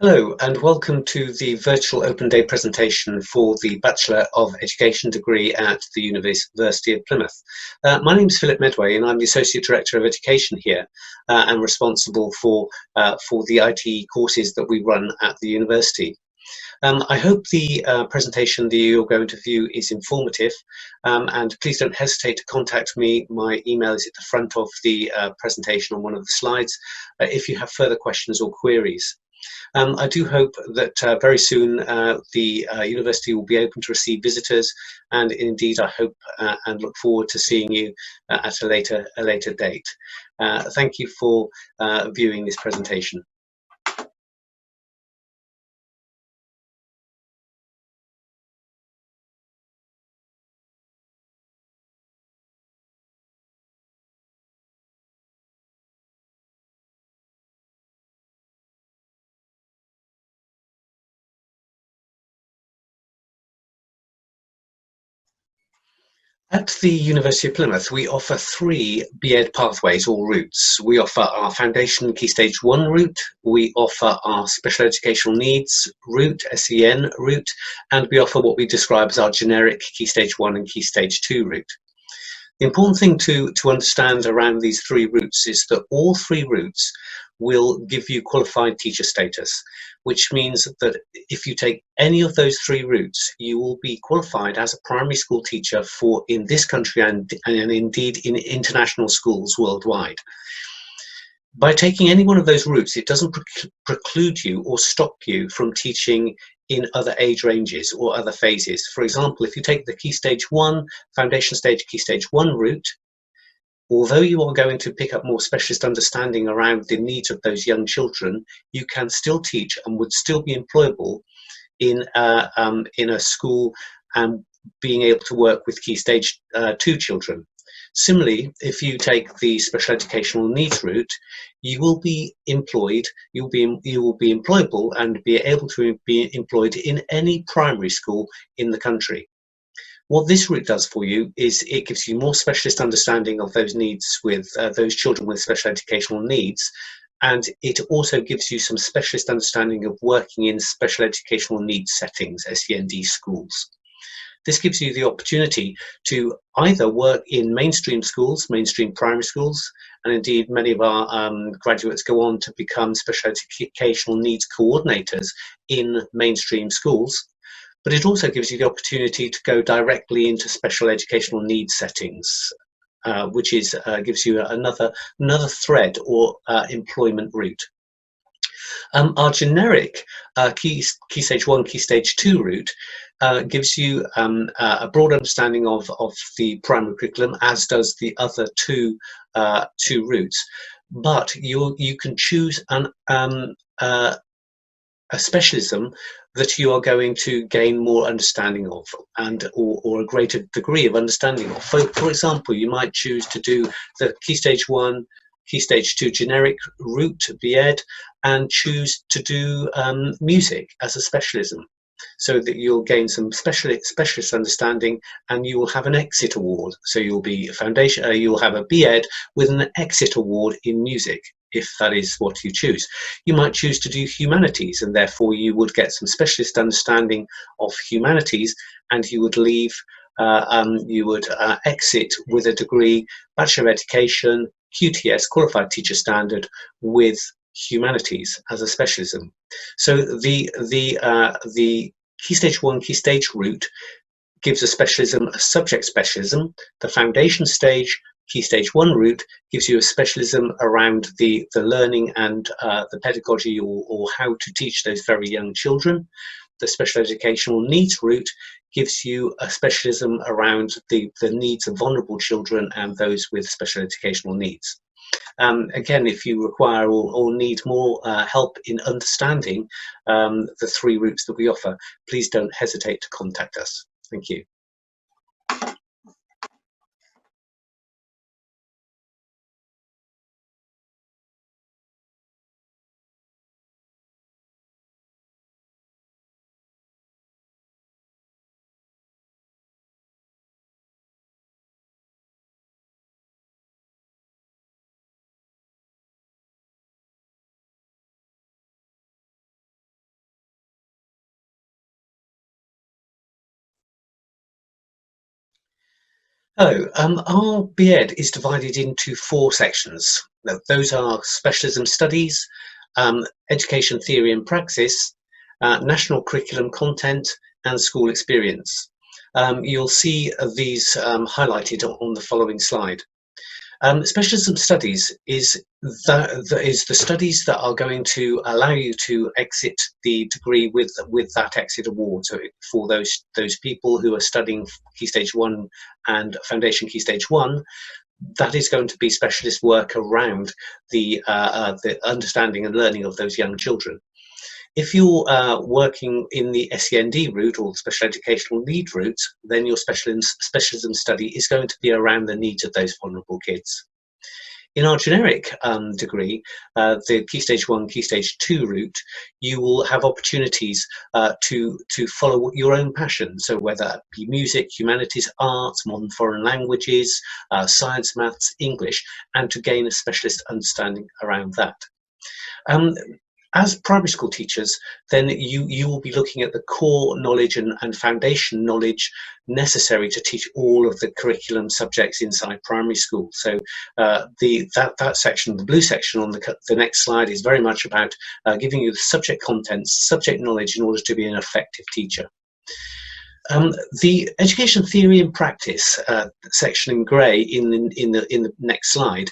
Hello and welcome to the virtual open day presentation for the Bachelor of Education degree at the University of Plymouth. My name is Philip Medway and I'm the Associate Director of Education here and responsible for the IT courses that we run at the university. I hope the presentation that you're going to view is informative, and please don't hesitate to contact me. My email is at the front of the presentation on one of the slides if you have further questions or queries. I do hope that very soon the university will be open to receive visitors, and indeed I hope and look forward to seeing you at a later date. Thank you for viewing this presentation. At the University of Plymouth, we offer three BEd pathways or routes. We offer our Foundation Key Stage 1 route, we offer our Special Educational Needs route, SEN route, and we offer what we describe as our generic Key Stage 1 and Key Stage 2 route. The important thing to understand around these three routes is that all three routes will give you qualified teacher status, which means that if you take any of those three routes, you will be qualified as a primary school teacher for in this country and indeed in international schools worldwide. By taking any one of those routes, it doesn't preclude you or stop you from teaching in other age ranges or other phases. For example, if you take the Key Stage 1, Foundation Stage, Key Stage 1 route, although you are going to pick up more specialist understanding around the needs of those young children, you can still teach and would still be employable in a school and being able to work with Key Stage 2 children. Similarly, if you take the special educational needs route, you will be employed, you will be employable and be able to be employed in any primary school in the country. What this route does for you is it gives you more specialist understanding of those needs with those children with special educational needs, and it also gives you some specialist understanding of working in special educational needs settings, SEND schools. This gives you the opportunity to either work in mainstream schools, mainstream primary schools, and indeed many of our graduates go on to become special educational needs coordinators in mainstream schools. But it also gives you the opportunity to go directly into special educational needs settings, which gives you another thread or employment route. Our generic Key Stage 1, Key Stage 2 route gives you a broad understanding of the primary curriculum, as does the other two routes. But you can choose a specialism that you are going to gain more understanding of or a greater degree of understanding of. For example, you might choose to do the Key Stage 1, Key Stage 2 generic route to BEd and choose to do music as a specialism, so that you'll gain some specialist understanding and you will have an exit award. So you'll be a foundation, you'll have a BEd with an exit award in music, if that is what you choose. You might choose to do humanities, and therefore you would get some specialist understanding of humanities, and you would leave, exit with a degree, Bachelor of Education, QTS, Qualified Teacher Standard, with humanities as a specialism. So the Key Stage 1, Key Stage route gives a specialism, a subject specialism. The Foundation Stage, Key Stage 1 route gives you a specialism around the learning and the pedagogy or how to teach those very young children. The Special Educational Needs route gives you a specialism around the needs of vulnerable children and those with special educational needs. Again, if you require or need more help in understanding the three routes that we offer, please don't hesitate to contact us. Thank you. Our BEd is divided into four sections. Those are specialism studies, education theory and praxis, national curriculum content, and school experience. You'll see these highlighted on the following slide. Specialism studies is the studies that are going to allow you to exit the degree with that exit award. So for those people who are studying Key Stage 1 and Foundation Key Stage 1, that is going to be specialist work around the understanding and learning of those young children. If you're working in the SEND route or the special educational need route, then your specialism study is going to be around the needs of those vulnerable kids. In our generic degree, the Key Stage 1, Key Stage 2 route, you will have opportunities to follow your own passion. So whether it be music, humanities, arts, modern foreign languages, science, maths, English, and to gain a specialist understanding around that. As primary school teachers, then you will be looking at the core knowledge and foundation knowledge necessary to teach all of the curriculum subjects inside primary school. So that section, the blue section on the next slide, is very much about giving you the subject contents, subject knowledge in order to be an effective teacher. The education theory and practice section in grey in the next slide,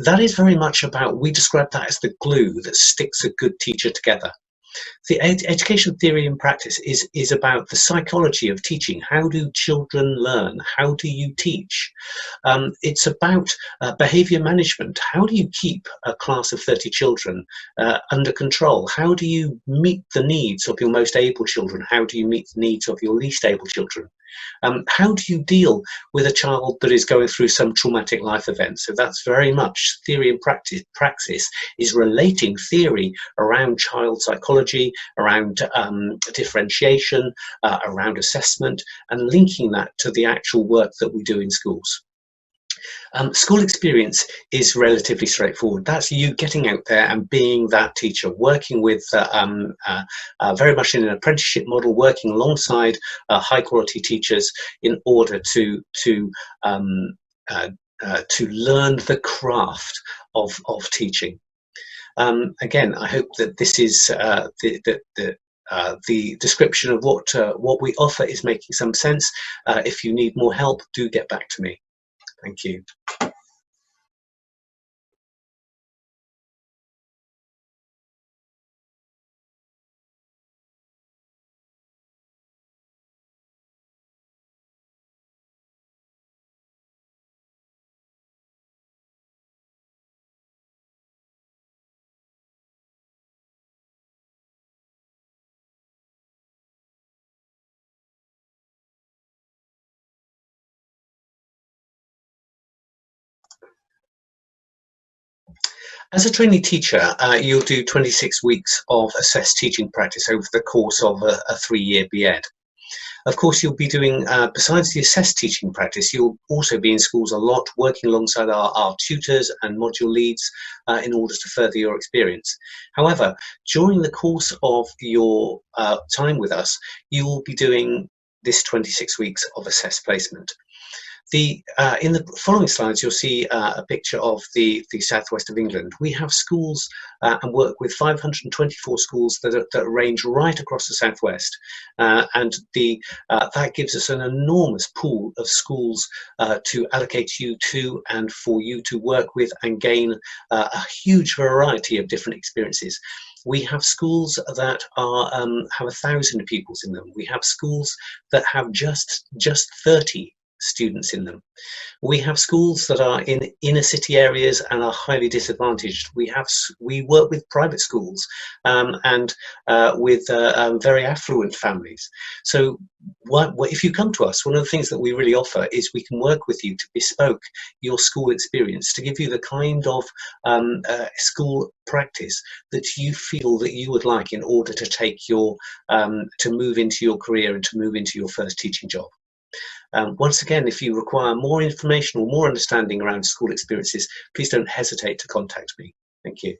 that is very much about, we describe that as the glue that sticks a good teacher together. The education theory and practice is about the psychology of teaching. How do children learn? How do you teach? It's about behaviour management. How do you keep a class of 30 children under control? How do you meet the needs of your most able children? How do you meet the needs of your least able children? How do you deal with a child that is going through some traumatic life event? So that's very much theory and practice. Praxis is relating theory around child psychology, around differentiation, around assessment, and linking that to the actual work that we do in schools. School experience is relatively straightforward. That's you getting out there and being that teacher, working with very much in an apprenticeship model, working alongside high quality teachers in order to learn the craft of teaching. Again, I hope that this is the description of what we offer is making some sense. If you need more help, do get back to me. Thank you. As a trainee teacher, you'll do 26 weeks of assessed teaching practice over the course of a 3-year BEd. Of course, you'll be doing, besides the assessed teaching practice, you'll also be in schools a lot, working alongside our tutors and module leads in order to further your experience. However, during the course of your time with us, you will be doing this 26 weeks of assessed placement. In the following slides, you'll see a picture of the southwest of England. We have schools and work with 524 schools that range right across the southwest, and that gives us an enormous pool of schools to allocate you to and for you to work with and gain a huge variety of different experiences. We have schools that are have 1,000 pupils in them. We have schools that have just 30 students in them. We have schools that are in inner city areas and are highly disadvantaged. We work with private schools and with very affluent families. So if you come to us, one of the things that we really offer is we can work with you to bespoke your school experience, to give you the kind of school practice that you feel that you would like in order to take your to move into your career and to move into your first teaching job. Once again, if you require more information or more understanding around school experiences, please don't hesitate to contact me. Thank you.